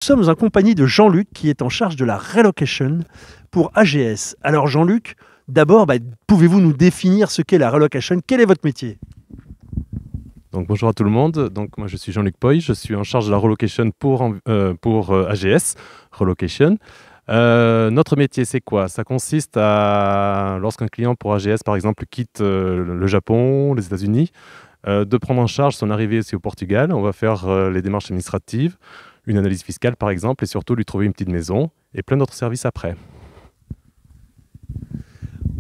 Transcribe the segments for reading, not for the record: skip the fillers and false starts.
Nous sommes en compagnie de Jean-Luc qui est en charge de la relocation pour AGS. Alors Jean-Luc, d'abord, pouvez-vous nous définir ce qu'est la relocation? Quel est votre métier? Donc, bonjour à tout le monde. Donc, moi, je suis Jean-Luc Poy. Je suis en charge de la relocation pour AGS Relocation. Notre métier, c'est quoi? Ça consiste à, lorsqu'un client pour AGS, par exemple, quitte le Japon, les États-Unis, de prendre en charge son arrivée ici au Portugal. On va faire les démarches administratives, une analyse fiscale, par exemple, et surtout lui trouver une petite maison et plein d'autres services après.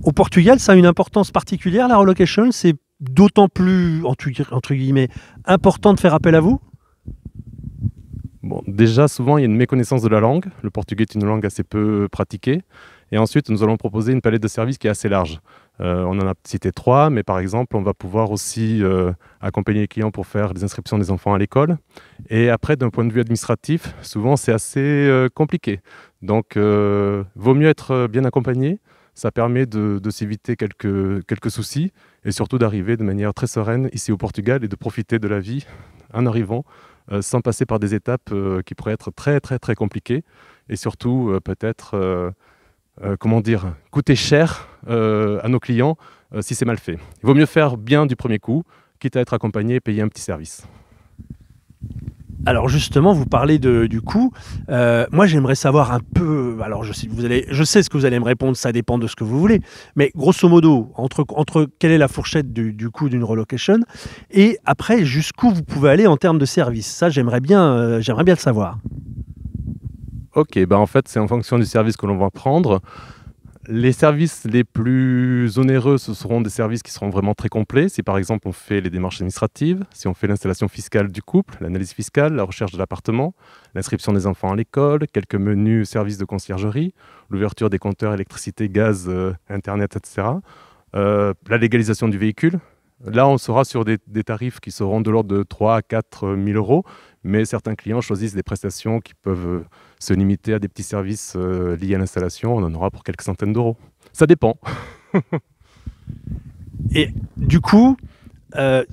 Au Portugal, ça a une importance particulière, la relocation. C'est d'autant plus, entre guillemets, important de faire appel à vous? Bon, déjà, souvent, il y a une méconnaissance de la langue. Le portugais est une langue assez peu pratiquée. Et ensuite, nous allons proposer une palette de services qui est assez large. On en a cité 3, mais par exemple, on va pouvoir aussi accompagner les clients pour faire les inscriptions des enfants à l'école. Et après, d'un point de vue administratif, souvent, c'est assez compliqué. Donc, vaut mieux être bien accompagné. Ça permet de s'éviter quelques soucis et surtout d'arriver de manière très sereine ici au Portugal et de profiter de la vie en arrivant sans passer par des étapes qui pourraient être très, très, très compliquées et surtout peut-être coûter cher à nos clients si c'est mal fait. Il vaut mieux faire bien du premier coup, quitte à être accompagné et payer un petit service. Alors justement, vous parlez du coût. Moi, j'aimerais savoir un peu. Alors, je sais ce que vous allez me répondre. Ça dépend de ce que vous voulez. Mais grosso modo, entre quelle est la fourchette du coût d'une relocation et après jusqu'où vous pouvez aller en termes de service. Ça, j'aimerais bien le savoir. Ok, en fait, c'est en fonction du service que l'on va prendre. Les services les plus onéreux, ce seront des services qui seront vraiment très complets. Si par exemple on fait les démarches administratives, si on fait l'installation fiscale du couple, l'analyse fiscale, la recherche de l'appartement, l'inscription des enfants à l'école, quelques menus services de conciergerie, l'ouverture des compteurs électricité, gaz, internet, etc. La légalisation du véhicule. Là, on sera sur des tarifs qui seront de l'ordre de 3 à 4 000 euros, mais certains clients choisissent des prestations qui peuvent se limiter à des petits services liés à l'installation. On en aura pour quelques centaines d'euros. Ça dépend. Et du coup,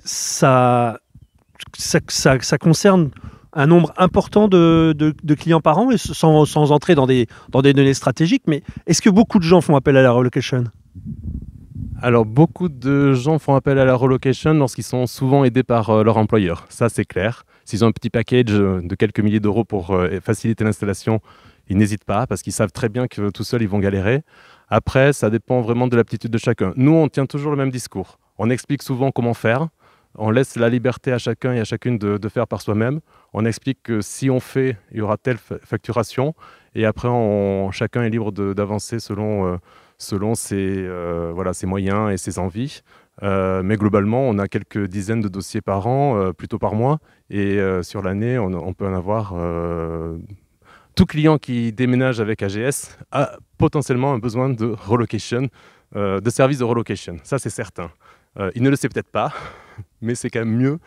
ça concerne un nombre important de clients par an, et sans entrer dans des données stratégiques, mais est-ce que beaucoup de gens font appel à la relocation? Alors, beaucoup de gens font appel à la relocation lorsqu'ils sont souvent aidés par leur employeur. Ça, c'est clair. S'ils ont un petit package de quelques milliers d'euros pour faciliter l'installation, ils n'hésitent pas parce qu'ils savent très bien que tout seuls, ils vont galérer. Après, ça dépend vraiment de l'aptitude de chacun. Nous, on tient toujours le même discours. On explique souvent comment faire. On laisse la liberté à chacun et à chacune de faire par soi-même. On explique que si on fait, il y aura telle facturation. Et après, chacun est libre d'avancer selon ses moyens et ses envies. Mais globalement, on a quelques dizaines de dossiers par an, plutôt par mois. Et sur l'année, on peut en avoir... Tout client qui déménage avec AGS a potentiellement un besoin de relocation, de service de relocation. Ça, c'est certain. Il ne le sait peut-être pas, mais c'est quand même mieux,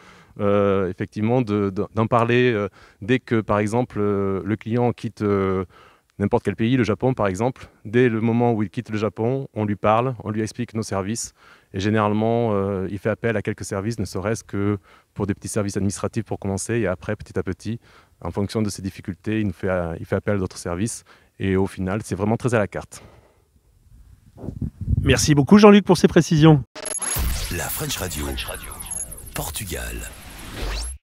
effectivement, d'en parler dès que, par exemple, le client quitte n'importe quel pays, le Japon par exemple. Dès le moment où il quitte le Japon, on lui parle, on lui explique nos services. Et généralement, il fait appel à quelques services, ne serait-ce que pour des petits services administratifs pour commencer. Et après, petit à petit, en fonction de ses difficultés, il fait appel à d'autres services. Et au final, c'est vraiment très à la carte. Merci beaucoup Jean-Luc pour ces précisions. La French Radio. Portugal.